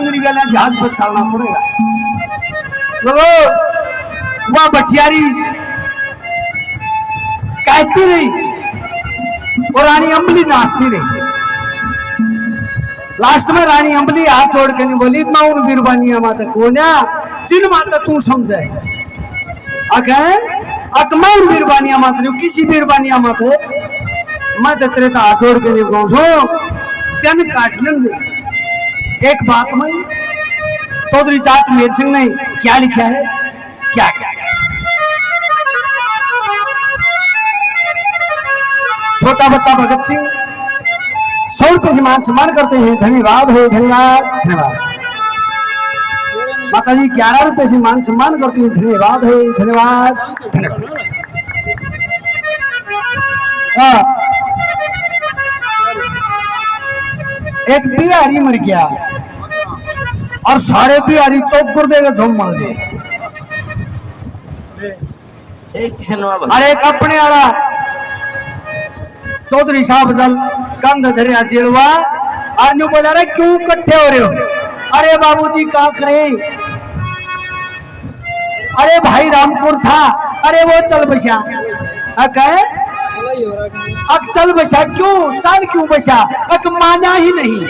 नंगनी गला जहाज पर चलना पड़ेगा। वह बटियारी कहती रही और रानी अम्बली नाचती रही। लास्ट में रानी अम्बली हाथ जोड़ के नहीं बोली मैं उन बीरबानिया माता को ना जिन माता तू समझे मैं उन बीरबानिया माता नहीं किसी बीरबानिया माता मैं तो तेरे हाथ जोड़ के नहीं कहूँ तेन काट लेंगे। एक बात में चौधरी जाट मेर सिंह ने क्या लिखा है क्या क्या छोटा बच्चा भगत सिंह 100 रुपए से मान सम्मान करते हैं। धन्यवाद हो धन्यवाद धन्यवाद। माता जी 11 रुपए से मान सम्मान करती हैं। धन्यवाद हो धन्यवाद धन्यवाद। एक बिहारी मर गया और सारे बिहारी चौक कर देगा झूम मार गए। अरे एक अपने वाला चौधरी साहब जल कंध धरिया जेलवा और न्यू बोला रे क्यों इकट्ठे हो रहे हो? अरे बाबूजी क्या करे? अरे भाई रामपुर था। अरे वो चल बसा कहे अक चल बसा क्यों चल क्यों बसा अक माना ही नहीं।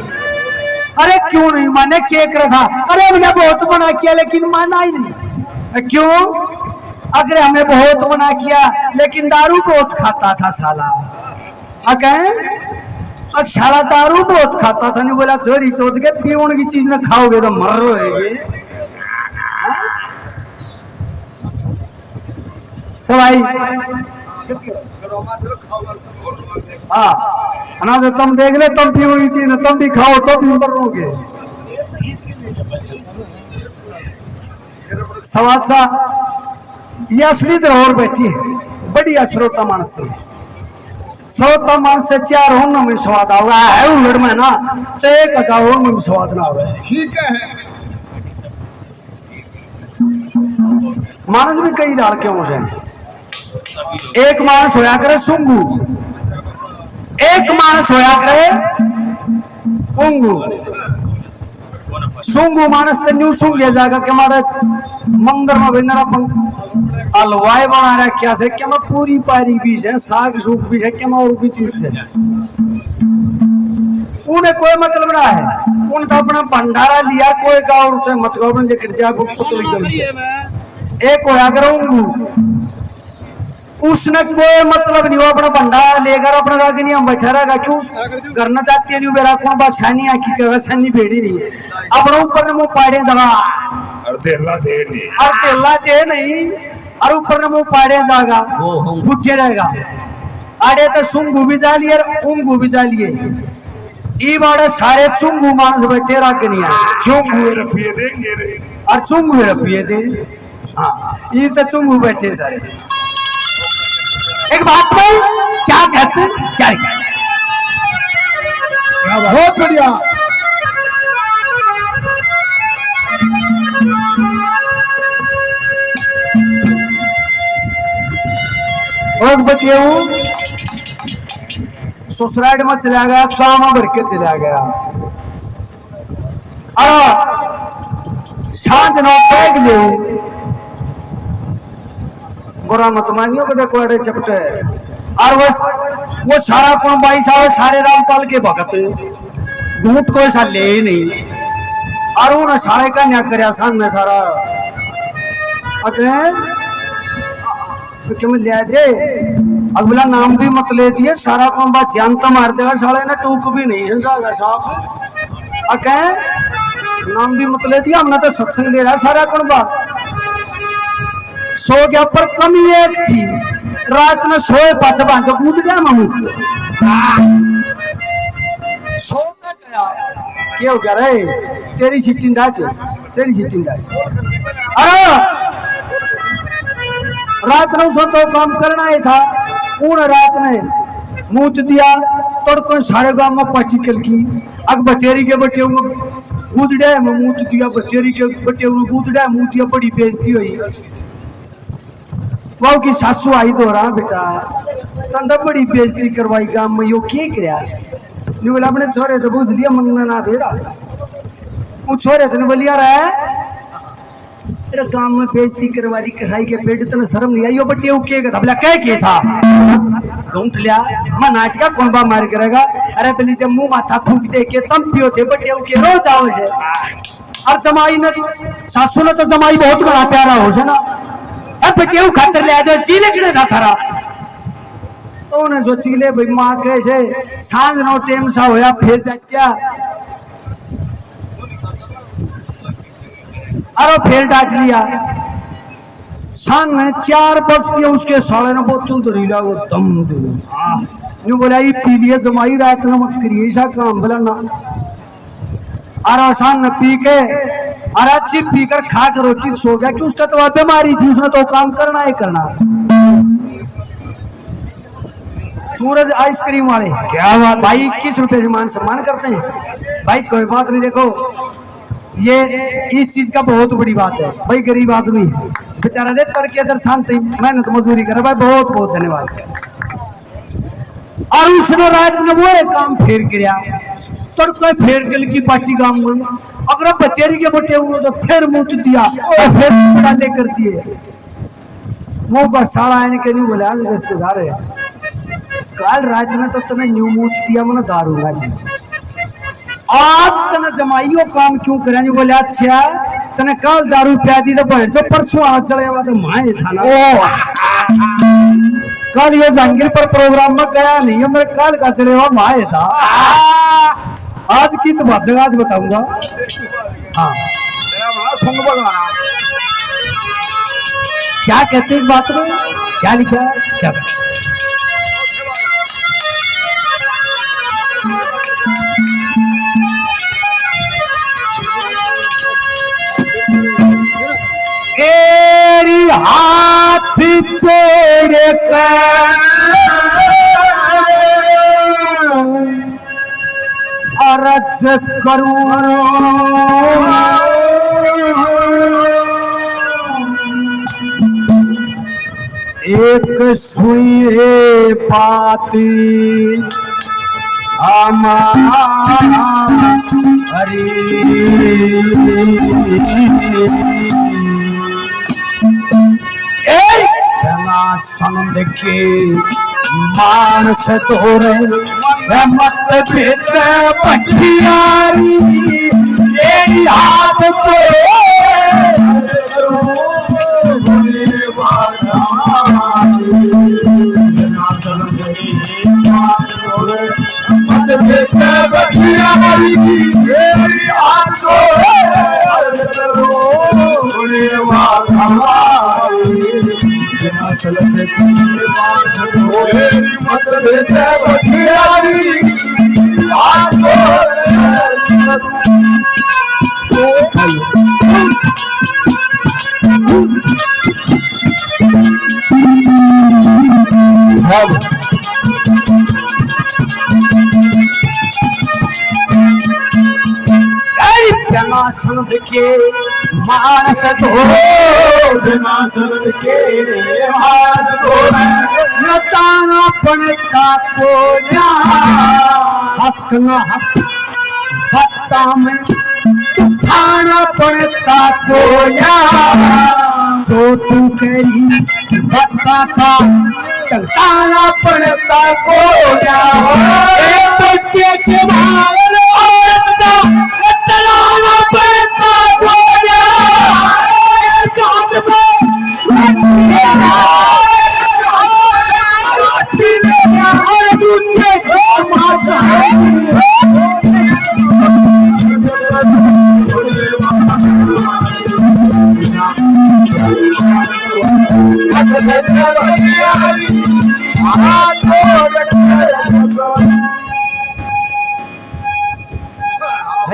अरे क्यों नहीं माने क्या कर था? अरे मैंने बहुत मना किया लेकिन माना ही नहीं। क्यों? अगर हमें बहुत मना किया लेकिन दारू बहुत खाता था साला। साला दारू बहुत खाता था। नहीं बोला चोरी चोद के पीवन की चीज ना खाओगे तो मर रहे। तो भाई हाँ ना तो तुम देख ले तुम पीवन की चीज ना तुम भी खाओ तो भी मर रहोगे। सवाद सा ये असली धरोहर बैठी है बढ़िया श्रोता मानस से। श्रोता मानस से 4 होने में स्वाद आ रहा है उलड़ में ना 1000 होने में स्वाद ना आ रहा है। ठीक है मानस भी कई डाल के मुझे एक मानस होया करे सुंगू एक मानस होया करे उंगू। सुंगू मानस तो न्यू सुंग जाएगा कि हमारे मंदिर में बिना हलवाई बना रखा से क्या मैं पूरी पारी बीज है साग सूख भी है क्या मैं और भी चीज है उन्हें कोई मतलब ना है। उन तो अपना भंडारा लिया कोई का और उसे मत को लेकर जा पुतली कर एक होया करूंगा उसने कोई मतलब नहीं। वो अपना भंडारा लेकर अपना राग नहीं हम बैठा रहेगा क्यों करना चाहती है नहीं मेरा कौन बात सैनी आखी कहेगा सैनी भेड़ी नहीं अपना ऊपर ने मुंह पाड़े जगह तेला दे नहीं और ऊपर ने मुंह पाड़े जाएगा फुटे रहेगा। अरे तो सुंगू भी जा लिए उंगू भी जा लिए ई बाड़े सारे चुंगू मानस बैठे राग नहीं है चुंगू रफिए देंगे और चुंगू रफिए दे। हाँ ये तो चुंगू बैठे सारे एक बात में क्या कहते क्या बहुत बढ़िया। और बतियाऊ ससुराल में चला गया चामा भर के चला गया और सांझ नौ पैग ले बुरा मत मानियो को देखो अरे चपटे और वो सारा कौन भाई साहब सारे रामपाल के भगत घूट को ऐसा ले नहीं और उन्हें सारे का न्याय कर सामने सारा क्यों ले दे अगला नाम भी मत ले दिए सारा कौन बात जानता मार देगा साले ने टूक भी नहीं है साहब नाम भी मत ले दिया हमने तो सत्संग ले रहा सारा कौन बात सो गया पर कमी एक थी रात में सोए पाचा बांध कूद गया ममूद सो गया क्या हो गया रे तेरी सीटिंग डाट अरे रात ने उसको तो काम करना ही था उन रात ने मूत दिया तड़को सारे गांव में पार्टिकल की अग बचेरी के बटे गुदड़े में मूत दिया बचेरी के बटे गुदड़े मुंह दिया बड़ी बेइज्जती हुई। वाह की सासू आई तो रहा बेटा तंदा बड़ी बेइज्जती करवाई गांव में यो क्या कर बोला अपने छोरे तो बुझ लिया मंगना ना बेरा पूछो रे तने बोलिया रहा तेरे गांव में बेइज्जती करवा दी कसाई के पेट तने शर्म नहीं आई यो बटिया के धबला कह के था ढूंढ लिया मैं नाटका कौन बा मार करेगा अरे पहले जब मुंह माथा फूक दे के तम पियो थे बटिया के रोज आओ छे और जमाई ने सासू ने तो जमाई बहुत बड़ा प्यारा हो छे ना अब बटिया खातर ले आ जाओ जी लेकने था थारा तो ने सोची ले भाई मां कैसे सांझ नो टाइम सा होया फिर क्या अरे फिर डांट लिया सन 4 बजती उसके साले ने बोतल तो रीला वो दम दे न्यू बोला ये पी लिए जमाई रात ना मत करिए ऐसा काम बोला ना अरे सन पी के अरे अच्छी पी कर खा कर रोटी सो गया कि उसका तो बीमारी थी उसने तो काम करना ही करना सूरज आइसक्रीम वाले क्या बात भाई 21 रुपए से मान सम्मान करते हैं भाई कोई बात नहीं देखो ये इस चीज का बहुत बड़ी बात है भाई गरीब आदमी बेचारा दे तड़के दर्शन से मेहनत मजदूरी करे भाई बहुत बहुत धन्यवाद और उसने रात में वो एक काम फेर गिरा तड़के फेर गल की पार्टी काम में अगर बचेरी के बटे उन्होंने तो फिर मुंह दिया और फिर डाले कर दिए वो बस साला आने के नहीं बोला रिश्तेदार है कल रात ने तो तने न्यू मूत दिया मैंने दारू ला दी आज तने जमाइयो काम क्यों करे नहीं बोले अच्छा तने कल दारू पिया दी तो बड़े जो परसों आज चढ़े हुआ तो माए था ना कल ये जहांगीर पर प्रोग्राम में गया नहीं है मेरे कल का चढ़े हुआ माए था आज की तो बात आज बताऊंगा हाँ क्या कहते हैं बात में क्या लिखा क्या तेरी हाथ जोड़ कर अर्ज करूं एक सुई पाती हरी सनंद के मान से तोरे मत भेज पठियारी तेरी हाथ मत भेज पठियारी तेरी हाथ मत भेज पठियारी सनद के मानस धो बिना सनद के मानस धो नचाना पड़ता को हक न हक भत्ता में खाना पड़ता को छोटू करी भत्ता का टंकाना पड़ता को के भावर औरत का तलाना पड़ता को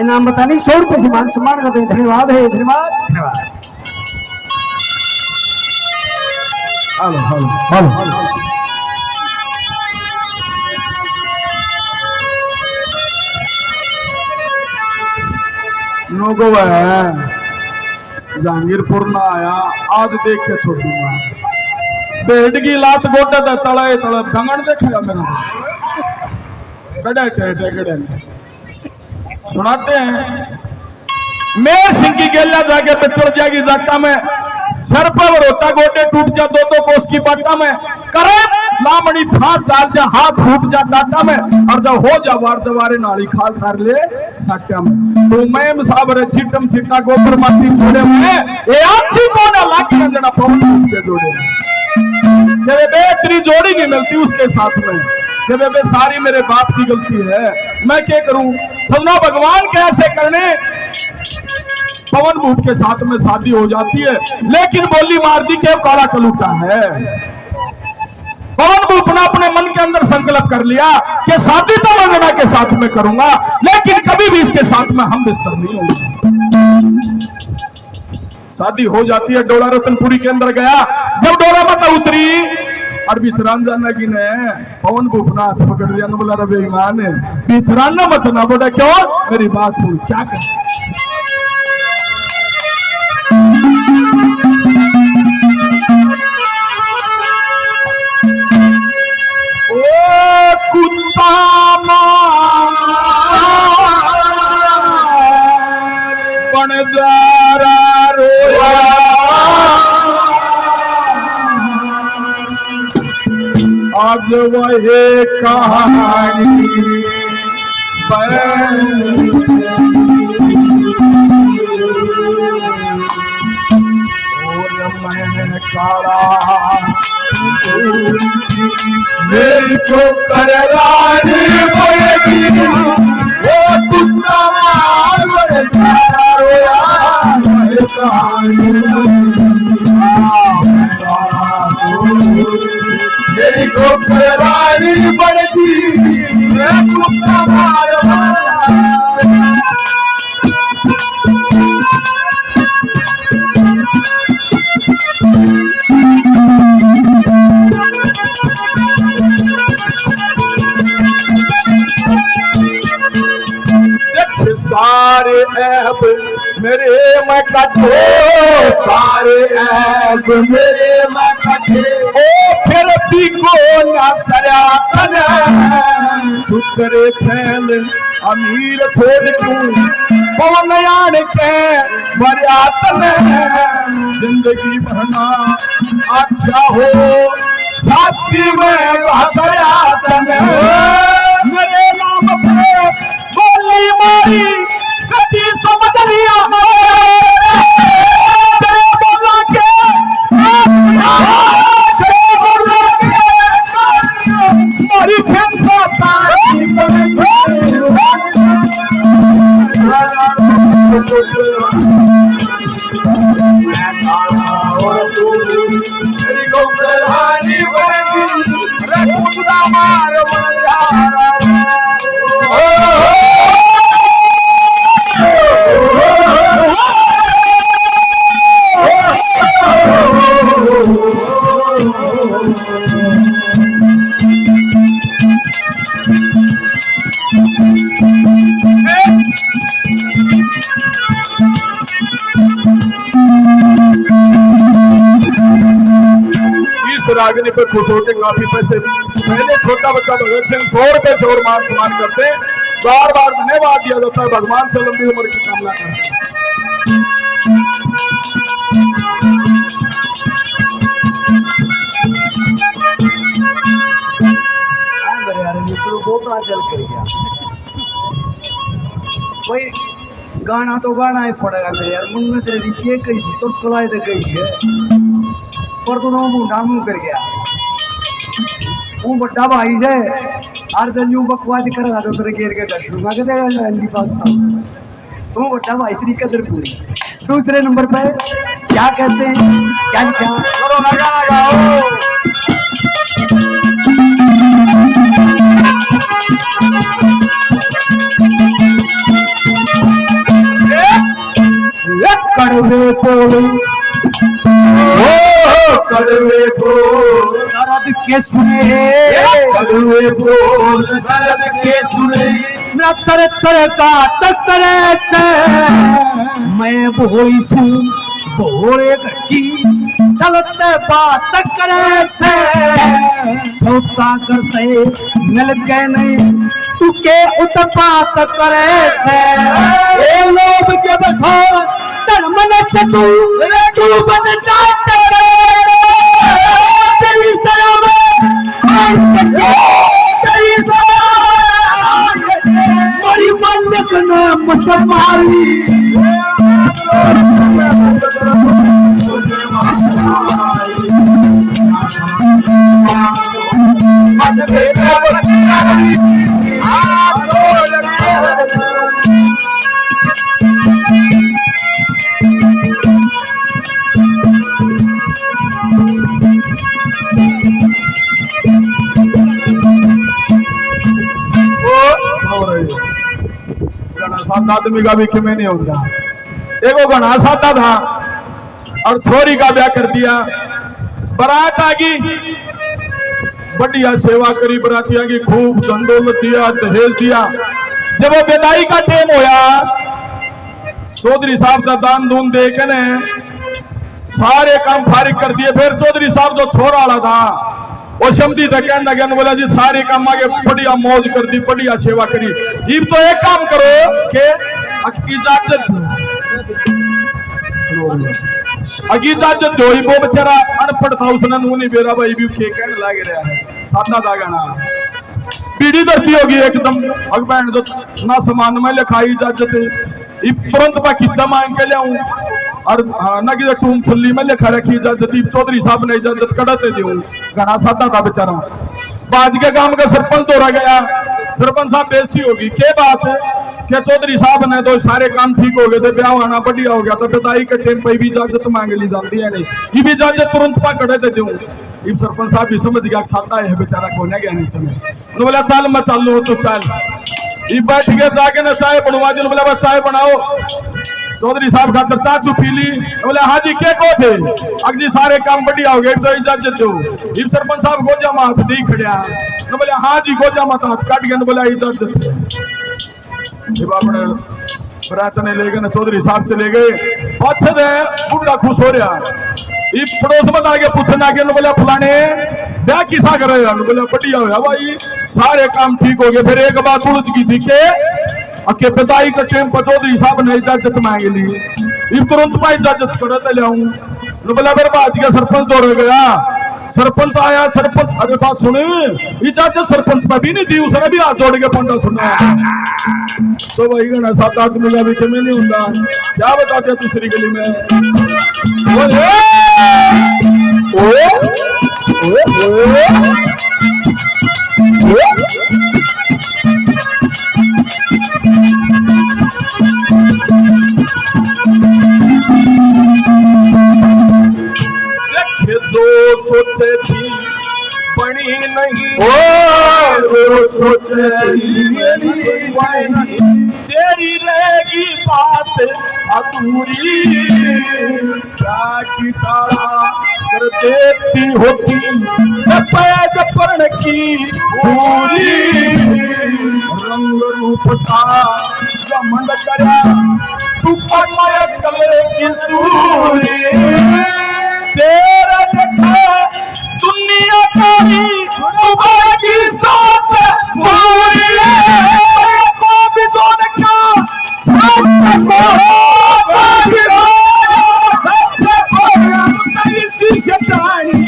नाम बताने 100 रुपए से मान सम्मान करते हैं धन्यवाद है धन्यवाद धन्यवाद हेलो हेलो हेलो नोगो जहांगीरपुर ना आया आज देख के छोड़ूंगा बेड की लात गोटा था तड़े तड़े भंगड़ देखेगा मेरा कड़े टेटे कड़े सुनाते हैं मेर सिंह की गेला जाके बिछड़ जाएगी जाटा में, सर पर रोता गोटे टूट जा दो दो कोस की बाटा में, करे लामड़ी फांस चाल जा हाथ फूट जा डाटा में, और जब हो जा वार जवारे नाली खाल तार ले साट्या में। तो मैं साबरे छिटम छिटा गोबर माटी छोड़े में ए अच्छी को ना लाकी ना जड़ा पवन के जोड़े के बेहतरी जोड़ी नहीं मिलती उसके साथ में कि बे सारी मेरे बाप की गलती है, मैं क्या करूं। सजना भगवान कैसे करने, पवन भूप के साथ में शादी हो जाती है, लेकिन बोली मार दी के काला कलूटा है। पवन भूप ने अपने मन के अंदर संकल्प कर लिया कि शादी तो वंदना के साथ में करूंगा, लेकिन कभी भी इसके साथ में हम बिस्तर नहीं होंगे। शादी हो जाती है, डोला रतनपुरी के अंदर गया, जब डोला मत उतरी और भीतरान जाना की ने पवन भूप ना हाथ पकड़ लिया, बोला रे बेईमान है भीतराना मत ना, बोला क्यों, मेरी बात सुन, क्या कर बणजारा रोया आज वही कहानी और मैं काला मेरी को करवानी पड़ेगी, वो कुत्ता मार बणजारा रोया वही कहानी मेरी को करवानी पड़ेगी, कुत्ता मार सारे ऐब मेरे मैं कटे, सारे ऐब मेरे मैं कटे, ओ फिर भी को ना सरा तने, सुतरे छेल अमीर छोड़ क्यों पवन यान के मरिया तने, जिंदगी भरना अच्छा हो छाती में बहतरा तने, मेरे नाम पे गोली मारी कभी समझ लिया बोला के मारी फेंसा तारी और तू मेरी को प्रधानी बनेगी रे खुदा मार बलिहारा रागनी पे खुश होकर काफी पैसे, पहले छोटा बच्चा भगत सिंह 100 रुपए से और मान सम्मान करते, बार बार धन्यवाद दिया जाता है, भगवान से लंबी उम्र की कामना करते बहुत आजल कर गया भाई, गाना तो गाना ही पड़ेगा मेरे यार, मन में तेरी के कही थी चुटकुलाए तो कही है, पर तो मुंडा मुंह कर गया, वो बड़ा भाई जाए हर जन यूं बकवाद करा तो तेरे घेर के डर सुना के देगा हिंदी पाता हूँ, वो बड़ा भाई तेरी कदर पूरी। दूसरे नंबर पे क्या कहते हैं, क्या लिखा, करो ना गाना गाओ, कड़वे बोल कड़वे बोल दर्द के सुने, कड़वे बोल दर्द के सुने, मैं तर तर का तकरे से मैं भोली सी भोले की चलते बात करे से सौता करते मिल के नहीं तू के उत्पात करे से ये लोभ के बसा धर्म नष्ट तू बन जाते तेरी शर्म तेरी मरी बंदक नाम माली सात आदमी का भी क्यों नहीं होता। एक घना साधा था और छोरी का ब्याह कर दिया। बारात आ गई, बढ़िया सेवा करी बरातिया की, खूब धनदौलत दिया, दहेज दिया। जब वो विदाई का टाइम होया, चौधरी साहब का दान दून दे के ने सारे काम फारिग कर दिए। फिर चौधरी साहब जो छोरा वाला था वो समझी था, कहने लगे, बोला जी सारे काम आगे बढ़िया मौज कर दी, बढ़िया सेवा करी। अब तो एक काम करो कि इजाजत दो। वो बेचारा अनपढ़ था, उसने नहीं बेरा भाई भी के कहने लग रहा है सादा दा गाना पीढ़ी धरती होगी एकदम अगबैन जो ना समान में लिखाई इजाजत तुरंत मैं कितना मांग के लियाऊं और न कि टूम छुल्ली में लिखा रखी इजाजत। चौधरी साहब ने इजाजत कड़ाते दी, घना सादा था बेचारा। बाज के गांव का सरपंच तोड़ा गया, सरपंच साहब बेइज्जती होगी। क्या बात है कि चौधरी साहब ने तो सारे काम ठीक हो गए थे, ब्याह आना बढ़िया हो गया था, विदाई के टाइम पे भी इजाजत मांग ली जाती है नहीं, ये भी इजाजत तुरंत पा कड़े दे दूं। इब सरपंच साहब भी समझ गया सादा है बेचारा, कोने गया नहीं समय। तो बोला चल मैं चल लू, तो चल। ये बैठ के जाके ना चाय बनवा दी, बोला चाय बनाओ। चौधरी साहब खातर चाचू पी ली, बोले हाँ जी क्या को थे, अगजी सारे काम बढ़िया हो गए, तो इजाजत दो। इब सरपंच साहब गोजा में हाथ दी खड़िया, बोले हाँ जी गोजा मत हाथ काट गया, बोला इजाजत है। जब अपने बरात ने ले गए, चौधरी साहब से ले गए, पाछे दे बुढ़ा खुश हो रहा। ये पड़ोस में आगे पूछना के बोला फलाने ब्याह किसा कर रहे हो, बोला बढ़िया हो भाई, सारे काम ठीक हो गए। फिर एक बात उलझ गई थी के अके विदाई के टाइम पर चौधरी साहब ने इजाजत मांग ली, ये तुरंत मैं इजाजत करते लियाऊं। बोला फिर बाज के सरपंच दौड़ गया, सरपंच आया, सरपंच अरे बात सुने, इजाजत सरपंच में भी नहीं दी, उसने भी हाथ जोड़ के पंडा सुना। तो वही कहना सात आदमी का भी कमी नहीं होता। क्या बताते दूसरी गली में जो सोचे थी बनी नहीं, जो सोचे नहीं, तेरी रहेगी बात अधूरी, क्या की तारा कर देती होती जपर्ण की पूरी। रंग रूप था घमंड करा तू कमर कले की सूरी, तेरा देखा दुनिया कारी की साथ पूरी, को भी जो देखा इसी से कहानी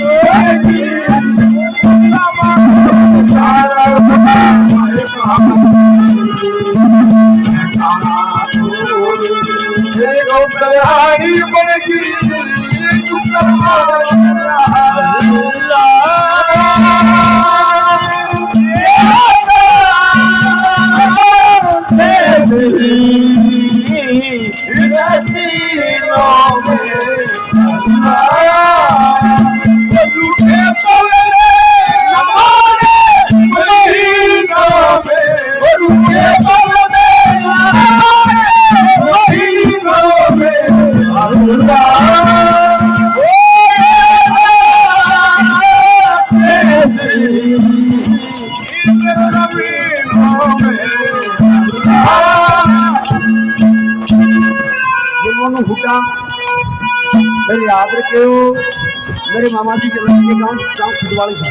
बनेगी मेरे याद रखे हो, मेरे मामा जी के लड़के गांव खिदवाड़ी से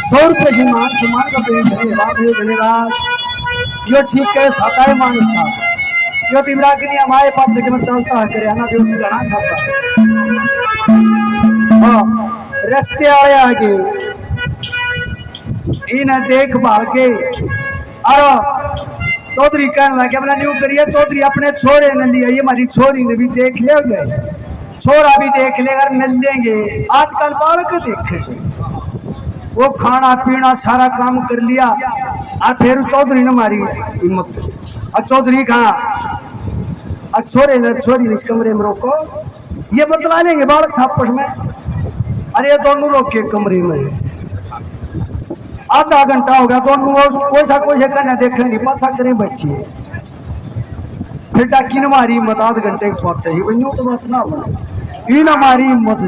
100 रुपये से मान सम्मान का पेन धन्यवाद है धन्यवाद। यो ठीक है साता है मानुस था यो तिमरा के नहीं हमारे पास से मत चलता है करे ना देव गाना साता हाँ रस्ते आए आगे इन्हें देख भाल के अरे चौधरी कहने लगे अपना न्यू करिए चौधरी अपने छोरे ने लिया ये हमारी छोरी ने भी देख ले गए छोरा भी देख ले अगर मिल लेंगे आजकल बालक देखे वो खाना पीना सारा काम कर लिया और फिर चौधरी ने मारी हिम्मत और चौधरी कहा और छोरे ने छोरी इस कमरे में रोको ये बतला लेंगे बालक सापस में अरे ये दोनों रोके कमरे में आधा घंटा हो गया दोनों कोई सा करना देखे नहीं पाछा करें बच्चे फिर डाकी ने मारी हिम्मत आध घंटे के बाद सही बनी तो बात ना बने इन हमारी हिम्मत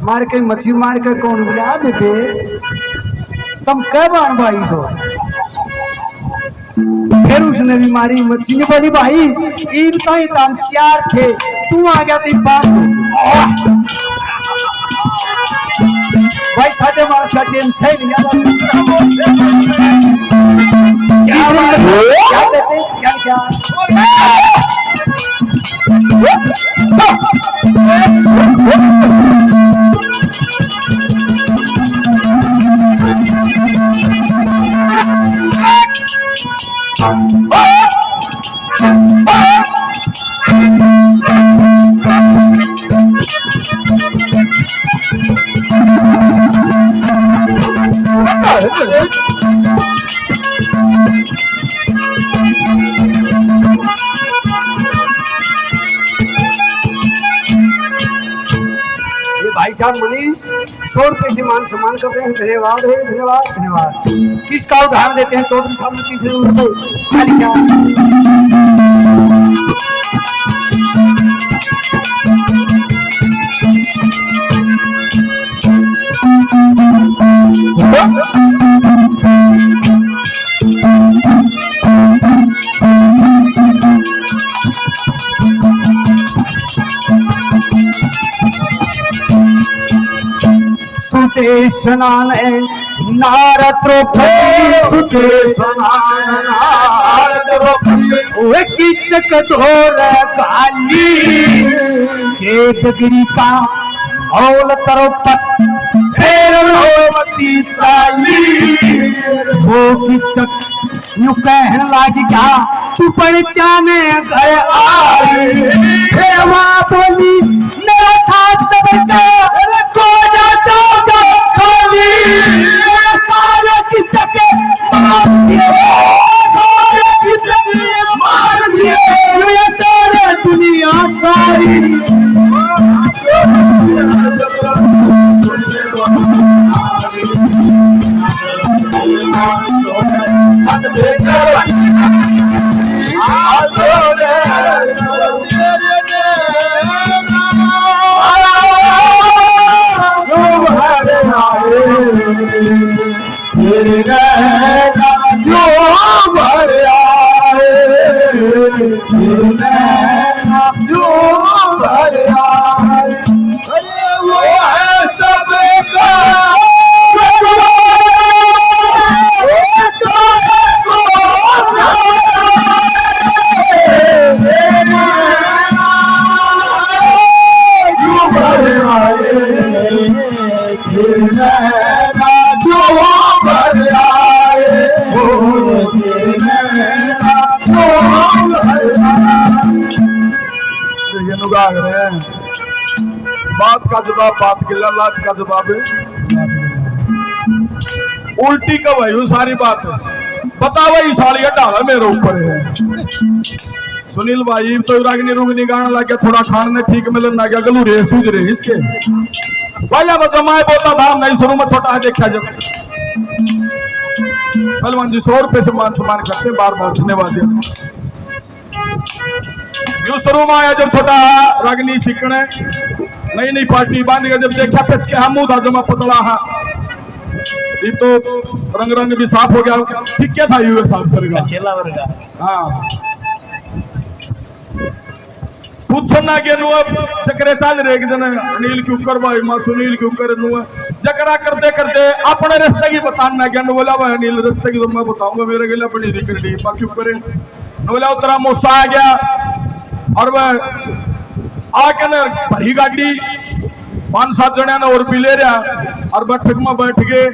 मार के मच्छी मार के कौन बोला बेटे तुम कह बार भाई सो फिर उसने भी मारी मच्छी ने बोली भाई इनका ही दाम 4 थे तू आ गया थी 5 भाई साढ़े मार्च का टेम सही लिया क्या कहते क्या क्या भाई साहब मनीष 100 रुपये से मान सम्मान करते हैं धन्यवाद है धन्यवाद धन्यवाद। किसका उदाहरण देते हैं चौधरी साहब ने तीसरे नंबर पे सुदेशनान नारद द्रौपदी सुदेशनान नारद द्रौपदी वे किचक धोर काली के बगड़ी का औल तरोपत फेर रोमती चाली वो किचक न्यू कहन लागी क्या तू पहचाने घर आई फिर वहाँ बोली मेरा साथ सबर का को ना जाओगा खाली सारे किचक मार दिए सारे किचक मार दिए ये सारे दुनिया सारी बात का जवाब बात के लात का जवाब उल्टी कब है सारी बात बताओ ये साली डाला मेरे ऊपर है सुनील भाई तो रागनी रुगनी गाना लगे थोड़ा खाने ठीक मिलन लगे गलू रे सूझ रहे इसके भाई तो जमाए बोलता था नहीं शुरू में छोटा देखा जब पहलवान जी 100 रुपये से मान सम्मान करते हैं बार बार धन्यवाद यूं शुरू में आया जब छोटा रागनी सीखने नई नई पार्टी बांध के जब देखा पेच के हम था जमा पतला हा ये तो रंग रंग भी साफ हो गया ठीक क्या था यूएस साहब सर का हाँ पूछो ना के नु अब चक्रे चल रहे कि जने अनिल क्यों कर भाई मां सुनील क्यों कर नु जकरा करते करते अपने रास्ते की बताना क्या बोला भाई नील रास्ते की तो मैं बताऊंगा मेरे के लिए अपनी जिक्र नहीं बाकी करे बोला उतरा मूसा आ गया और वह आके न भरी गाड़ी 5-7 जने ने और भी ले रहा और बैठक में बैठ गए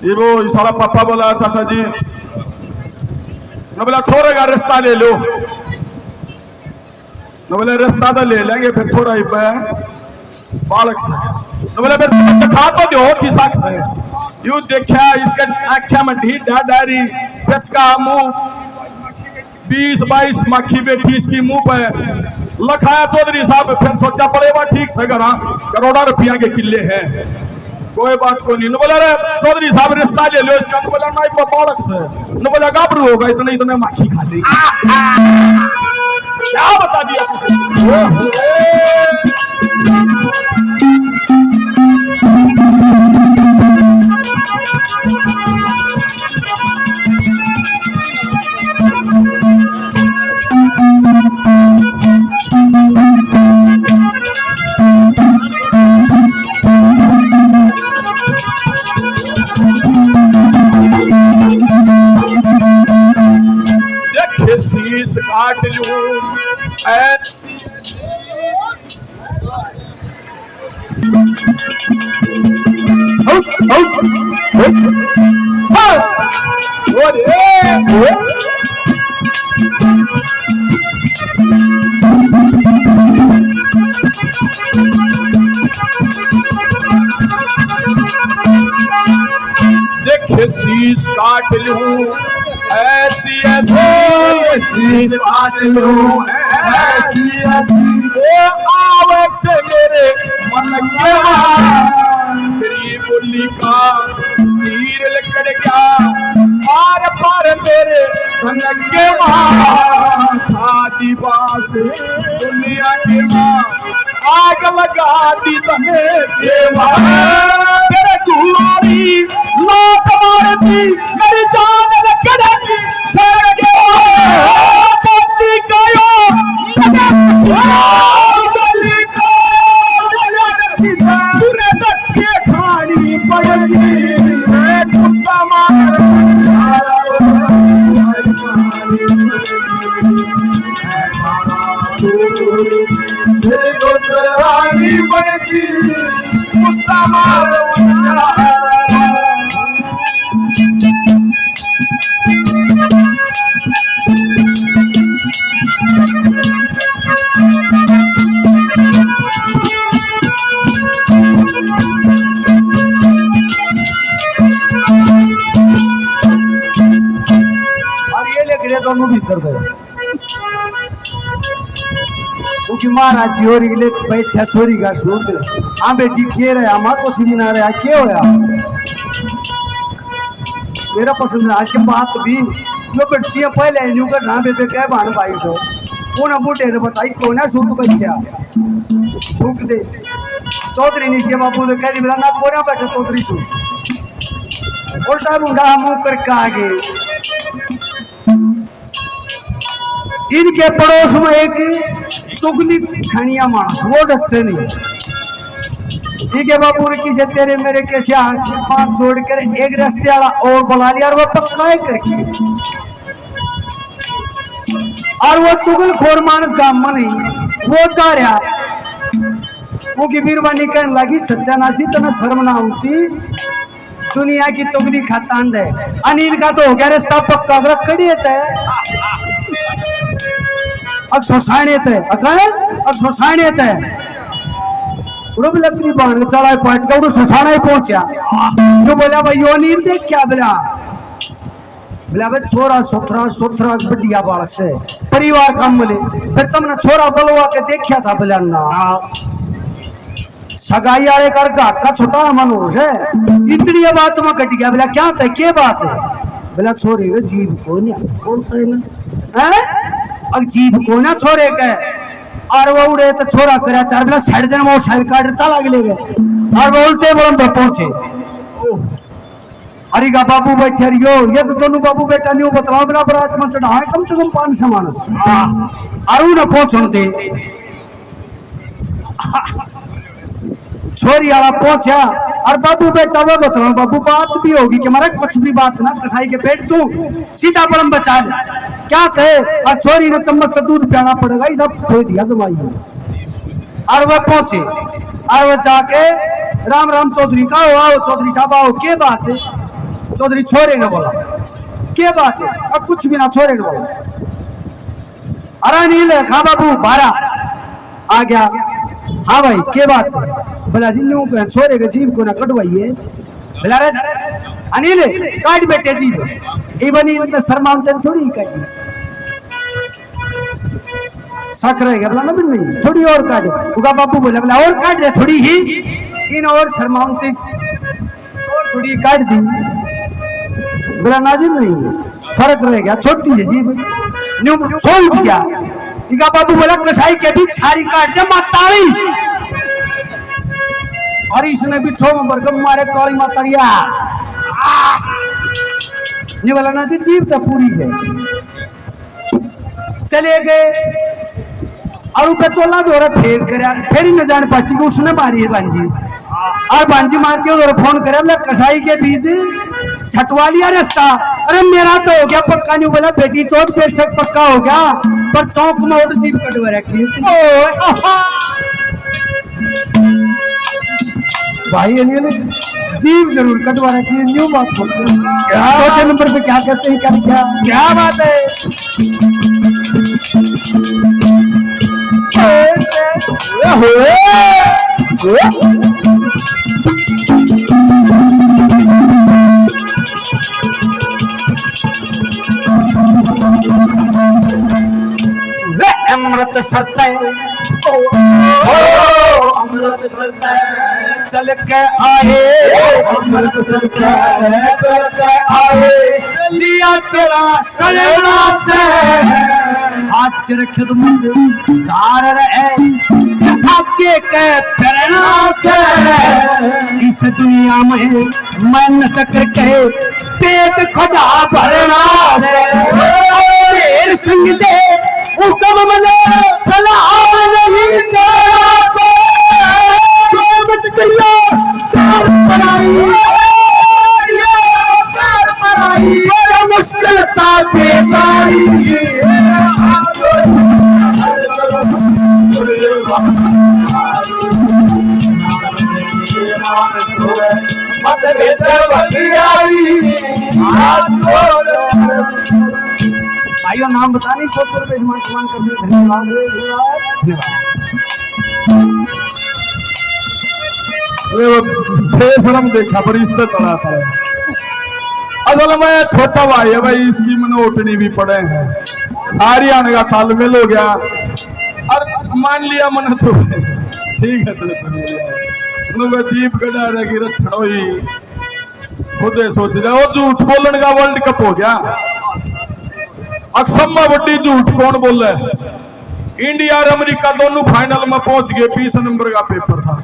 ये वो सारा पापा बोला चाचा जी न बोला छोरे का रास्ता ले लो न बोले रास्ता तो ले लेंगे फिर छोड़ा ही पे बालक से न बोले फिर दिखा तो दो किसा से यू देखा इसके आँखें में ढीठ डारी पेचका मुंह 20-22 मक्खी बैठी इसकी मुंह पे लखाया चौधरी साहब फिर सोचा पड़ेगा ठीक से घर करोड़ों रुपया के किले हैं कोई बात को नहीं न बोला रे चौधरी साहब रिश्ता ले लो इसका न बोला नहीं बालक से न बोला गाबरू होगा इतने मक्खी खा ली क्या बता दिया तुझे देखे शीश काट लूं देखे शीश काट लूं ऐसी ऐसी शीश काट लूं ऐसी ऐसी वो आवे से मेरे मन के तेरी बोली का तीर लकड़ का पार पार मेरे धन के था दिवास दुनिया के माँ आग लगा दी तने के तेरे गुआरी लात मारती मेरी जान लकड़की छड़ के बंदी कायो बंदी को पूरे धक्के खानी पड़ेगी चुप्पा मार बनती कुत्ता मार और ये लेकर दोनों भीतर गए क्योंकि महाराज जी और बैठा छोरी का सूत हाँ बेटी के रहा माँ कुछ भी ना रहा क्या होया मेरा पसंद आज के बात भी जो बैठती है पहले न्यू कर हाँ बेबे क्या भान भाई सो उन्हें बूटे तो बताई कौन है सूट बच्चा भूख दे चौधरी नीचे बाबू ने कह दी बोला ना कोना बैठे चौधरी सूट उल्टा मुंडा मुंह करके आगे इनके पड़ोस में एक चुगली खनिया मानस वो डरते नहीं ठीक है बाबू ने किसे तेरे मेरे कैसे हाथ जोड़ कर एक रास्ते वाला और बुला लिया और वो पक्का है करके और वो चुगल खोर मानस गांव में नहीं वो जा रहा वो की बीरवानी कहने लगी सत्यानाशी तो न शर्म ना होती दुनिया की चुगली खातान है अनिल का तो हो गया रास्ता पक्का अगर कड़ी है अक्षोसाणियत है अक्षोसाणियत है रुब लकड़ी बांध चढ़ा पट का सोसाना ही पहुंचा जो बोला भाई यो नील देख क्या बोला बोला भाई छोरा सोथरा बढ़िया बालक से परिवार काम बोले फिर तुमने छोरा बलवा के देखा था बोला ना सगाई वाले कर घाट का छोटा मनोज है इतनी बात में कट गया बोला क्या था क्या बात है बोला छोरे जीव को नहीं बोलता है ना अब जीव को ना छोरे के और वो उड़े तो छोरा करे तार बोला साइड जन वो साइड काट चला गए और बोलते बोल पहुंचे अरे का बाबू बैठे रियो ये तो दोनों बाबू बेटा नहीं बतलाओ बोला बरात में चढ़ा है कम से कम 500 मानस अरु न पहुंचते छोरी वाला पहुंचा और बाबू बेटा वो बताओ बाबू बात भी होगी कि हमारा कुछ भी बात ना कसाई के पेट तू सीधा बड़म बचा ले क्या कहे और छोरी ने चम्मच का दूध पियाना पड़ेगा ये सब छोड़ दिया जमाई और वह पहुंचे और वह जाके राम राम चौधरी का आओ चौधरी साहब आओ क्या बात है चौधरी छोरे ने बोला क्या बात है अब कुछ भी ना छोरे ने बोला अरे नील खा बाबू बारा आ गया हाँ भाई क्या बात है भला जी न्यू छोरे के जीव को ना कटवाइए भला रे अनिल काट बेटे जीव ये बनी तो शर्माते थोड़ी काट शक रहेगा बोला ना नहीं थोड़ी और काट उनका बाबू बोला बोला और काट दे थोड़ी ही इन और शर्माते और थोड़ी काट दी बोला नाजिम नहीं फर्क रहेगा छोटी है जीव न्यू छोड़ दिया इनका बाबू बोला कसाई के भी सारी काट दे मातारी और इसने भी 6 नंबर का मारे काली मातारिया ये बोला ना जी जीव तो पूरी है चले गए और ऊपर चोला दो फेर कर फिर ही न जान पाती कि उसने मारी है बांजी और बांजी मारती है फोन करे बोला कसाई के बीच छटवा लिया रास्ता अरे मेरा तो हो गया पक्का नहीं बोला बेटी चोट पेशक पक्का हो गया पर चौक में और जीप कटवा रखी भाई अनिल जीव जरूर कटवा रखी है न्यू बात चौथे नंबर पे क्या करते हैं क्या क्या बात है अमृत सत्य अमृत सत्य चल के आए अमृत सत्य चल के आए लिया तेरा सजना से आज रखद मुंड तार रहे आके के प्रेरणा से इस दुनिया में मन तक के पेट खुदा भरना से संग दे हुक्म मने भलाल नहीं तेरा से मत कहियो कार पराई मुश्किल ता बेकारी मत बेटर बतियाई भाइयों नाम बता नहीं 100 रुपए सम्मान करते धन्यवाद बेशरम देखा पर इस तरह था असल में छोटा भाई है भाई इसकी मैंने ओटनी भी पड़े हैं सारी आने का तालमेल हो गया और मान लिया मैंने तो ठीक है तो सुन लिया जीप कटा रहेगी रही खुद सोच लिया वो झूठ बोलने का वर्ल्ड कप हो गया अक्सम बड़ी झूठ कौन बोल रहा है इंडिया और अमेरिका दोनों फाइनल में पहुंच गए 20 नंबर का पेपर था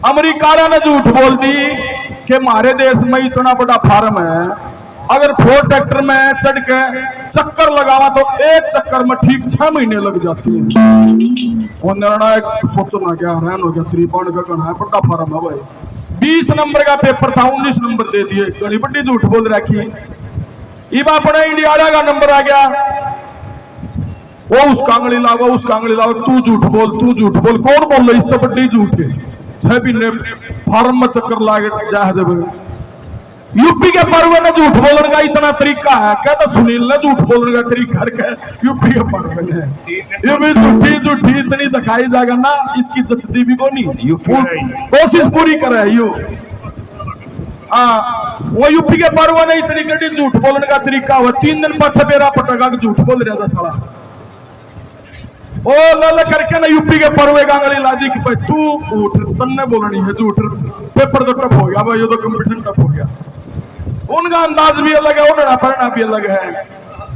अमेरिका ने झूठ बोल दी कि हमारे देश में इतना बड़ा फार्म है अगर 4 ट्रैक्टर में चढ़ के चक्कर लगावा तो एक चक्कर में ठीक 6 महीने लग जाते हैं और निर्णायक सोचना क्या हैरान हो गया त्रिपाण का गणा है बड़ा फार्म है भाई 20 नंबर का पेपर था 19 नंबर दे दिए बड़ी बड़ी झूठ बोल रखी इब अपने इंडिया का नंबर आ गया वो उसका आंगली लाओ तू झूठ बोल कौन बोल रहा इस तो बड़ी झूठ है 6 महीने फार्म में चक्कर लागे जा यूपी के पर्व ने झूठ बोलने का इतना तरीका है कहता सुनील ने झूठ बोलने का तरीका है यूपी के पर्व ने ये भी झूठी इतनी दिखाई जाएगा ना इसकी जचती भी को नहीं कोशिश पूरी करे यू वो यूपी के पर्व ने इतनी गड्डी झूठ बोलने का तरीका हुआ 3 दिन बाद सवेरा पटका झूठ बोल रहा था साला ओ लल करके ना यूपी के पर्व गांगली लादी कि भाई तू उठ तन्ने बोलनी है झूठ पेपर तो टफ हो गया भाई ये तो कंपटीशन टफ हो गया उनका अंदाज भी अलग है उड़ना पड़ना भी अलग है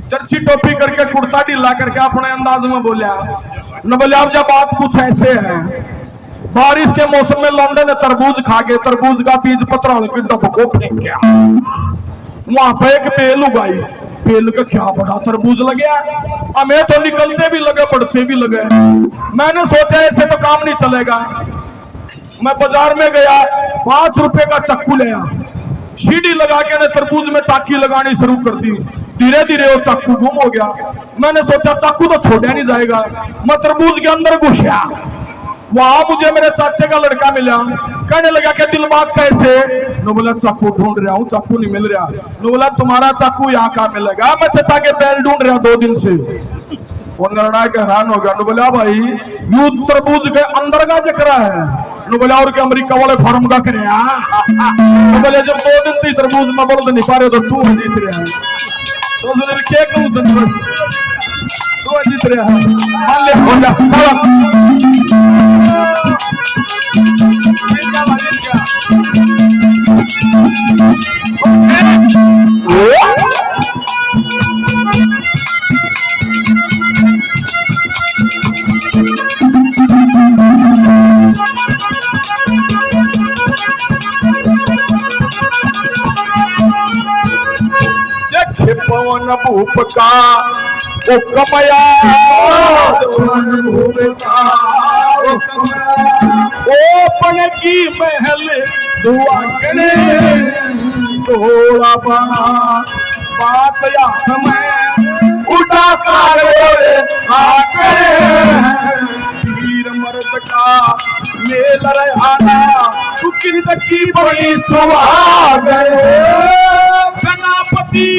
चर्ची टोपी करके कुर्ता ढीला करके अपने अंदाज में बोलिया न बोले अब जब बात कुछ ऐसे है बारिश के मौसम में लौंडे ने तरबूज खा के तरबूज का बीज पतरा के डब को फेंका वहां पे एक बेल उगाई बेल का क्या बड़ा तरबूज लगे हमें तो निकलते भी लगे बढ़ते भी लगे मैंने सोचा ऐसे तो काम नहीं चलेगा मैं बाजार में गया, 5 रुपए का चक्कू लिया, सीढ़ी लगा के ने तरबूज में टाकी लगानी शुरू कर दी। धीरे धीरे वो चाकू गुम हो गया। मैंने सोचा चाकू तो छोड़ा नहीं जाएगा, मैं तरबूज के अंदर घुसा। वहां मुझे मेरे चाचे का लड़का मिला, कहने लगा कि दिलबाग कैसे? नो बोला चाकू ढूंढ रहा हूँ, चाकू नहीं मिल रहा। नो बोला तुम्हारा चाकू यहाँ कहाँ मिलेगा? मैं चाचा के बैल ढूंढ रहा 2 दिन से। वो निर्णायक हैरान हो गया। नो बोला भाई यू तरबूज के अंदर का जिक्र है? नो बोला और क्या अमेरिका वाले फार्म का करे? नो बोले जब 2 दिन थी तरबूज में बोल नहीं पा रहे तो तू जीत रहा है। तो उसने क्या कहूँ तुम बस तू जीत रहा है, मान ले हो जा पवन भूप का ओ कमया, पवन भूप का ओ कमया, ओपन की महल दुआने थोड़ा बड़ा बास याद में उठा कर वीर मर्द का मेल रहाना तू किंद की बड़ी सुहाग गणपति